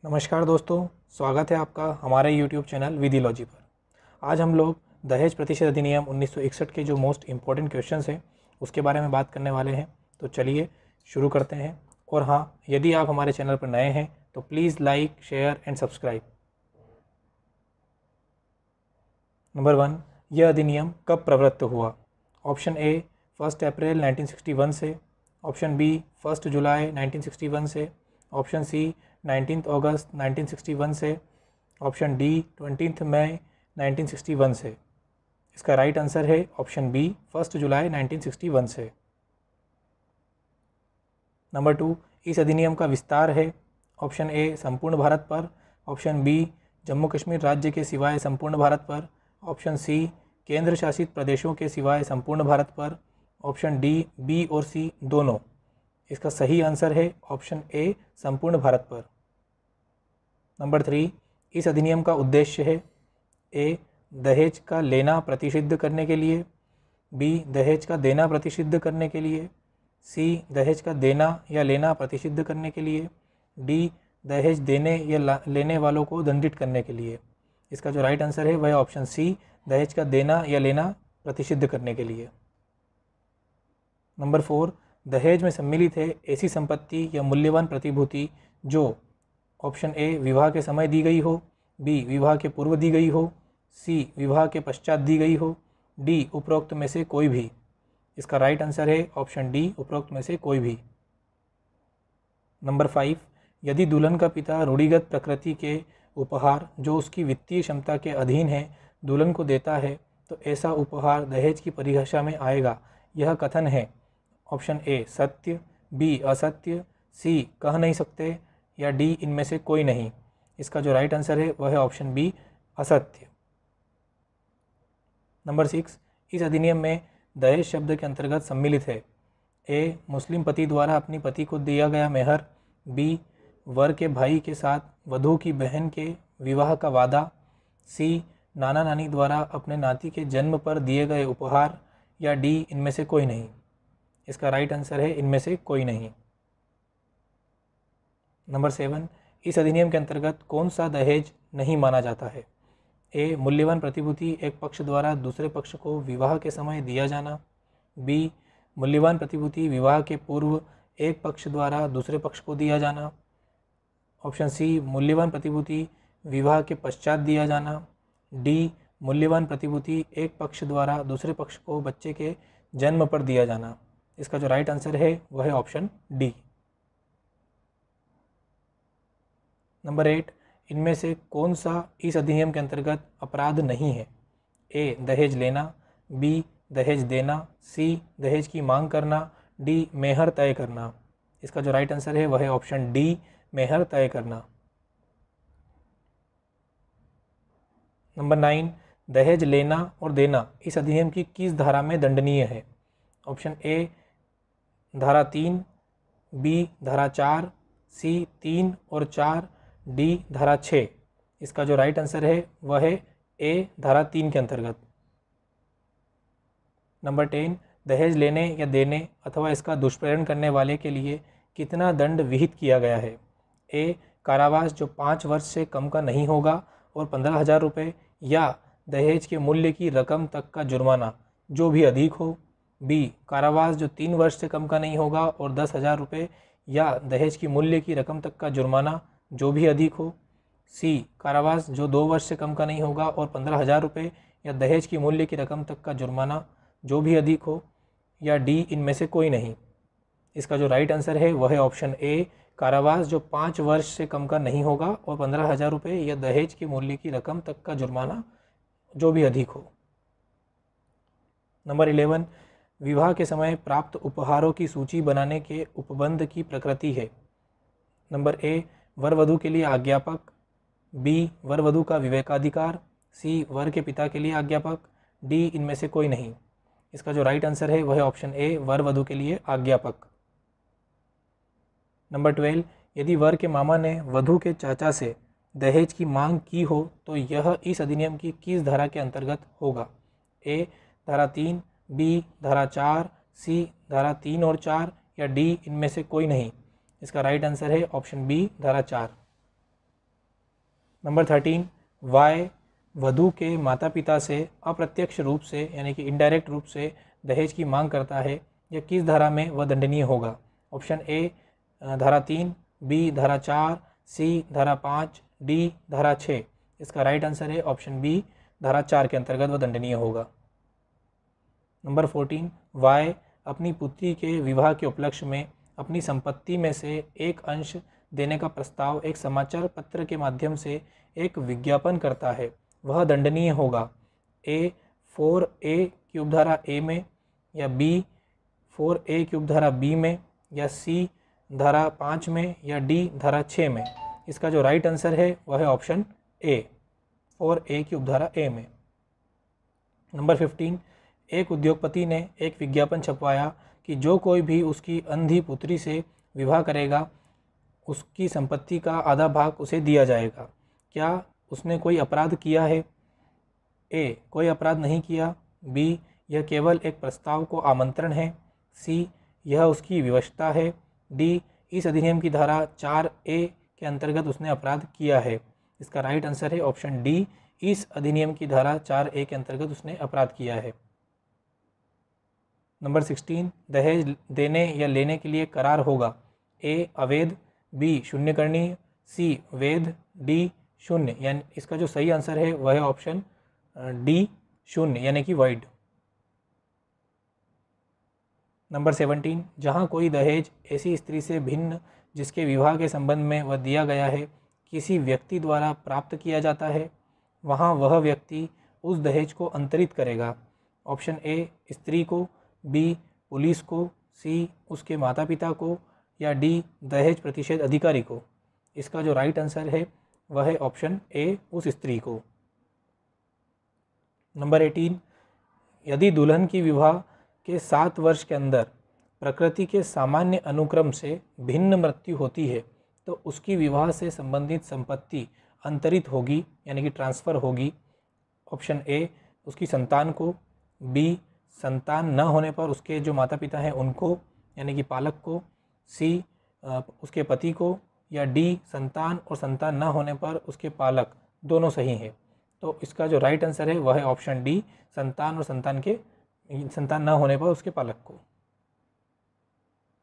नमस्कार दोस्तों, स्वागत है आपका हमारे YouTube चैनल विधिलॉजी पर। आज हम लोग दहेज प्रतिशत अधिनियम 1961 के जो मोस्ट इम्पॉर्टेंट क्वेश्चंस हैं उसके बारे में बात करने वाले हैं। तो चलिए शुरू करते हैं। और हाँ, यदि आप हमारे चैनल पर नए हैं तो please like, share and subscribe. Number 1, यह अधिनियम कब प्रवृत्त हुआ? ऑप्शन ए 1 अप्रैल 1961 से, ऑप्शन बी 1 जुलाई 1961 से, ऑप्शन सी 19 अगस्त 1961 से, ऑप्शन डी 20 मई 1961 से। इसका राइट आंसर है ऑप्शन बी 1 जुलाई 1961 से। नंबर 2, इस अधिनियम का विस्तार है। ऑप्शन ए संपूर्ण भारत पर, ऑप्शन बी जम्मू कश्मीर राज्य के सिवाय संपूर्ण भारत पर, ऑप्शन सी केंद्र शासित प्रदेशों के सिवाय संपूर्ण भारत पर, ऑप्शन डी बी और सी दोनों। इसका सही आंसर है ऑप्शन ए संपूर्ण भारत पर। नंबर 3, इस अधिनियम का उद्देश्य है ए दहेज का लेना प्रतिषिद्ध करने के लिए, बी दहेज का देना प्रतिषिद्ध करने के लिए, सी दहेज का देना या लेना प्रतिषिद्ध करने के लिए, डी दहेज देने या लेने वालों को दंडित करने के लिए। इसका जो राइट आंसर है वह ऑप्शन सी दहेज का देना या लेना प्रतिषिद्ध करने के लिए। नंबर 4, दहेज में सम्मिलित है ऐसी संपत्ति या मूल्यवान प्रतिभूति जो ऑप्शन ए विवाह के समय दी गई हो, बी विवाह के पूर्व दी गई हो, सी विवाह के पश्चात दी गई हो, डी उपरोक्त में से कोई भी। इसका राइट आंसर है ऑप्शन डी उपरोक्त में से कोई भी। नंबर 5, यदि दुल्हन का पिता रूढ़िगत प्रकृति के उपहार जो उसकी वित्तीय क्षमता के अधीन है दुल्हन को देता है तो ऐसा उपहार दहेज की परिभाषा में आएगा। यह कथन है ऑप्शन ए सत्य, बी असत्य, सी कह नहीं सकते या डी इनमें से कोई नहीं। इसका जो राइट आंसर है वह है ऑप्शन बी असत्य। नंबर 6, इस अधिनियम में दहेज शब्द के अंतर्गत सम्मिलित है ए मुस्लिम पति द्वारा अपनी पति को दिया गया मेहर, बी वर के भाई के साथ वधू की बहन के विवाह का वादा, सी नाना नानी द्वारा अपने नाती के जन्म पर दिए गए उपहार, या डी इनमें से कोई नहीं। इसका राइट आंसर है इनमें से कोई नहीं। नंबर 7, इस अधिनियम के अंतर्गत कौन सा दहेज नहीं माना जाता है? ए मूल्यवान प्रतिभूति एक पक्ष द्वारा दूसरे पक्ष को विवाह के समय दिया जाना, बी मूल्यवान प्रतिभूति विवाह के पूर्व एक पक्ष द्वारा दूसरे पक्ष को दिया जाना, ऑप्शन सी मूल्यवान प्रतिभूति विवाह के पश्चात दिया जाना, डी मूल्यवान प्रतिभूति एक पक्ष द्वारा दूसरे पक्ष को बच्चे के जन्म पर दिया जाना। इसका जो राइट आंसर है वह है ऑप्शन डी। नंबर 8, इनमें से कौन सा इस अधिनियम के अंतर्गत अपराध नहीं है? ए दहेज लेना, बी दहेज देना, सी दहेज की मांग करना, डी मेहर तय करना। इसका जो राइट आंसर है वह है ऑप्शन डी मेहर तय करना। नंबर 9, दहेज लेना और देना इस अधिनियम की किस धारा में दंडनीय है? ऑप्शन ए धारा 3, बी धारा 4, सी 3 और 4, डी धारा 6। इसका जो राइट आंसर है वह है ए धारा 3 के अंतर्गत। नंबर 10, दहेज लेने या देने अथवा इसका दुष्प्रेरण करने वाले के लिए कितना दंड विहित किया गया है? ए कारावास जो 5 वर्ष से कम का नहीं होगा और 15,000 रुपये, या दहेज के मूल्य की रकम तक का जुर्माना जो भी अधिक हो, बी कारावास जो 3 वर्ष से कम का नहीं होगा और 10,000 रुपये, या दहेज की मूल्य की रकम तक का जुर्माना जो भी अधिक हो, सी कारावास जो 2 वर्ष से कम का नहीं होगा और 15,000 रुपये, या दहेज की मूल्य की रकम तक का जुर्माना जो भी अधिक हो, या डी इनमें से कोई नहीं। इसका जो राइट आंसर है वह है ऑप्शन ए कारावास जो 5 वर्ष से कम का नहीं होगा और 15,000 रुपये या दहेज के मूल्य की रकम तक का जुर्माना जो भी अधिक हो। नंबर 11, विवाह के समय प्राप्त उपहारों की सूची बनाने के उपबंध की प्रकृति है। नंबर ए वर वधू के लिए आज्ञापक, बी वर वधू का विवेकाधिकार, सी वर के पिता के लिए आज्ञापक, डी इनमें से कोई नहीं। इसका जो राइट आंसर है वह है ऑप्शन ए वर वधू के लिए आज्ञापक। नंबर 12, यदि वर के मामा ने वधू के चाचा से दहेज की मांग की हो तो यह इस अधिनियम की किस धारा के अंतर्गत होगा? ए धारा 3, बी धारा 4, सी धारा 3 और 4, या डी इनमें से कोई नहीं। इसका राइट आंसर है ऑप्शन बी धारा 4। नंबर 13, वाय वधू के माता पिता से अप्रत्यक्ष रूप से यानी कि इनडायरेक्ट रूप से दहेज की मांग करता है, यह किस धारा में वह दंडनीय होगा? ऑप्शन ए धारा 3, बी धारा 4, सी धारा 5, डी धारा 6। इसका राइट आंसर है ऑप्शन बी, धारा 4 के अंतर्गत वह दंडनीय होगा। नंबर 14, वाय अपनी पुत्री के विवाह के उपलक्ष्य में अपनी संपत्ति में से एक अंश देने का प्रस्ताव एक समाचार पत्र के माध्यम से एक विज्ञापन करता है, वह दंडनीय होगा। ए 4A की उपधारा ए में, या बी 4A की उपधारा बी में, या सी धारा 5 में, या डी धारा 6 में। इसका जो राइट आंसर है वह है ऑप्शन ए, 4A की उपधारा ए में। नंबर 15, एक उद्योगपति ने एक विज्ञापन छपवाया कि जो कोई भी उसकी अंधी पुत्री से विवाह करेगा उसकी संपत्ति का आधा भाग उसे दिया जाएगा। क्या उसने कोई अपराध किया है? ए कोई अपराध नहीं किया, बी यह केवल एक प्रस्ताव को आमंत्रण है, सी यह उसकी विवशता है, डी इस अधिनियम की धारा 4A के अंतर्गत उसने अपराध किया है। इसका राइट आंसर है ऑप्शन डी, इस अधिनियम की धारा 4A के अंतर्गत उसने अपराध किया है। नंबर 16, दहेज देने या लेने के लिए करार होगा। ए अवैध, बी शून्यकरणीय, सी वैध, डी शून्य। यानी इसका जो सही आंसर है वह है ऑप्शन डी शून्य यानी कि वाइड। नंबर 17, जहाँ कोई दहेज ऐसी स्त्री से भिन्न जिसके विवाह के संबंध में वह दिया गया है किसी व्यक्ति द्वारा प्राप्त किया जाता है, वहाँ वह व्यक्ति उस दहेज को अंतरित करेगा। ऑप्शन ए स्त्री को, बी पुलिस को, सी उसके माता पिता को, या डी दहेज प्रतिषेध अधिकारी को। इसका जो राइट आंसर है वह है ऑप्शन ए उस स्त्री को। नंबर 18, यदि दुल्हन की विवाह के 7 वर्ष के अंदर प्रकृति के सामान्य अनुक्रम से भिन्न मृत्यु होती है तो उसकी विवाह से संबंधित संपत्ति अंतरित होगी यानी कि ट्रांसफ़र होगी। ऑप्शन ए उसकी संतान को, बी संतान न होने पर उसके जो माता पिता हैं उनको यानी कि पालक को, सी उसके पति को, या डी संतान और संतान न होने पर उसके पालक। दोनों सही हैं, तो इसका जो राइट आंसर है वह है ऑप्शन डी, संतान और संतान न होने पर उसके पालक को।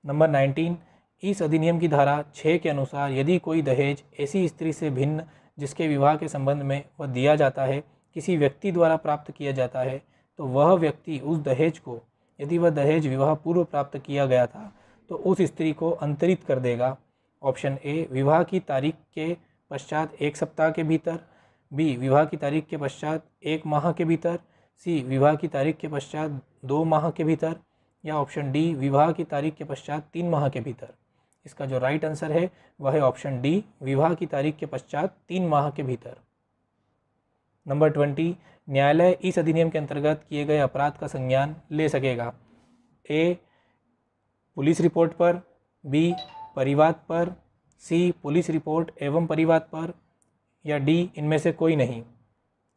नंबर 19, इस अधिनियम की धारा 6 के अनुसार यदि कोई दहेज ऐसी स्त्री से भिन्न जिसके विवाह के संबंध में वह दिया जाता है किसी व्यक्ति द्वारा प्राप्त किया जाता है तो वह व्यक्ति उस दहेज को, यदि वह दहेज विवाह पूर्व प्राप्त किया गया था तो उस स्त्री को अंतरित कर देगा। ऑप्शन ए विवाह की तारीख के पश्चात 1 सप्ताह के भीतर, बी विवाह की तारीख के पश्चात 1 माह के भीतर, सी विवाह की तारीख के पश्चात 2 माह के भीतर, या ऑप्शन डी विवाह की तारीख के पश्चात 3 माह के भीतर। इसका जो राइट आंसर है वह है ऑप्शन डी, विवाह की तारीख के पश्चात 3 माह के भीतर। नंबर 20, न्यायालय इस अधिनियम के अंतर्गत किए गए अपराध का संज्ञान ले सकेगा। ए पुलिस रिपोर्ट पर, बी परिवाद पर, सी पुलिस रिपोर्ट एवं परिवाद पर, या डी इनमें से कोई नहीं।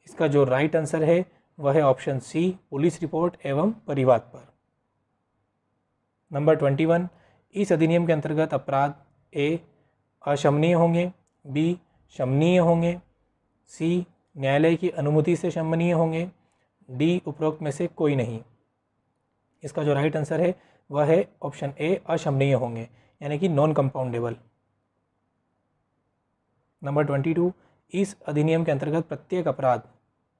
इसका जो राइट आंसर है वह है ऑप्शन सी, पुलिस रिपोर्ट एवं परिवाद पर। नंबर 21, इस अधिनियम के अंतर्गत अपराध ए अशमनीय होंगे, बी शमनीय होंगे, सी न्यायालय की अनुमति से शमनीय होंगे, डी उपरोक्त में से कोई नहीं। इसका जो राइट आंसर है वह है ऑप्शन ए अशमनीय होंगे यानी कि नॉन कंपाउंडेबल। नंबर 22, इस अधिनियम के अंतर्गत प्रत्येक अपराध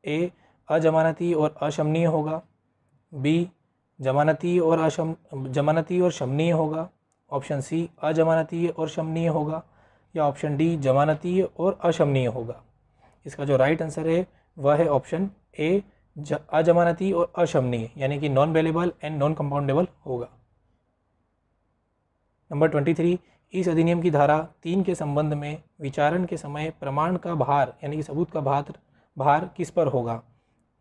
ए अजमानती और अशमनीय होगा, बी जमानती और शमनीय होगा, ऑप्शन सी अजमानती और शमनीय होगा, या ऑप्शन डी जमानती और अशमनीय होगा। इसका जो राइट आंसर है वह है ऑप्शन ए अजमानती और अशमनीय यानी कि non bailable and non compoundable होगा। नंबर 23, इस अधिनियम की धारा 3 के संबंध में विचारण के समय प्रमाण का भार यानी कि सबूत का भार किस पर होगा।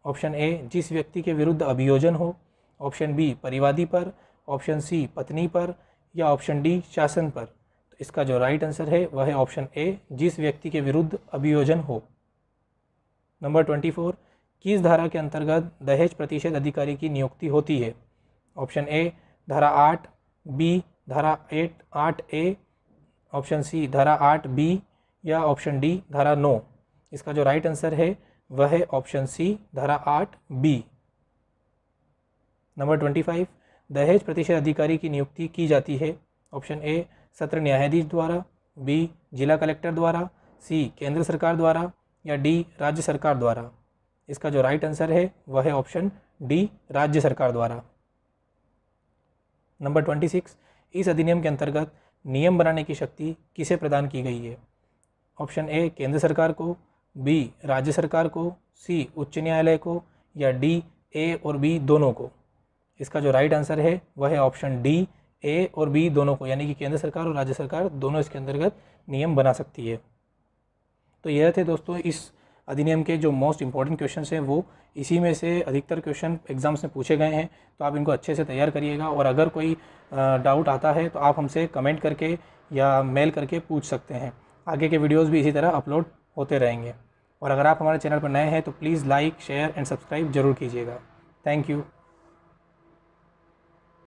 ऑप्शन ए जिस व्यक्ति के विरुद्ध अभियोजन हो, ऑप्शन बी परिवादी पर, ऑप्शन सी पत्नी पर, या ऑप्शन डी शासन पर। तो इसका जो राइट आंसर है वह है ऑप्शन ए जिस व्यक्ति के विरुद्ध अभियोजन हो। नंबर 24, किस धारा के अंतर्गत दहेज प्रतिषेध अधिकारी की नियुक्ति होती है। ऑप्शन ए धारा 8, बी धारा 8A, ऑप्शन सी धारा 8B, या ऑप्शन डी धारा 9। इसका जो राइट आंसर है वह है ऑप्शन सी, धारा 8 बी। नंबर 25, दहेज प्रतिशत अधिकारी की नियुक्ति की जाती है। ऑप्शन ए सत्र न्यायाधीश द्वारा, बी जिला कलेक्टर द्वारा, सी केंद्र सरकार द्वारा या डी राज्य सरकार द्वारा। इसका जो राइट आंसर है वह है ऑप्शन डी, राज्य सरकार द्वारा। नंबर 26, इस अधिनियम के अंतर्गत नियम बनाने की शक्ति किसे प्रदान की गई है। ऑप्शन ए केंद्र सरकार को, बी राज्य सरकार को, सी उच्च न्यायालय को या डी ए और बी दोनों को। इसका जो राइट आंसर है वह है ऑप्शन डी, ए और बी दोनों को, यानी कि केंद्र सरकार और राज्य सरकार दोनों इसके अंतर्गत नियम बना सकती है। तो यह थे दोस्तों इस अधिनियम के जो मोस्ट इंपॉर्टेंट क्वेश्चन हैं, वो इसी में से अधिकतर क्वेश्चन एग्जाम्स में पूछे गए हैं। तो आप इनको अच्छे से तैयार करिएगा, और अगर कोई डाउट आता है तो आप हमसे कमेंट करके या मेल करके पूछ सकते हैं। आगे के वीडियोस भी इसी तरह अपलोड होते रहेंगे। और अगर आप हमारे चैनल पर नए हैं तो please like, share and subscribe जरूर कीजिएगा। Thank you.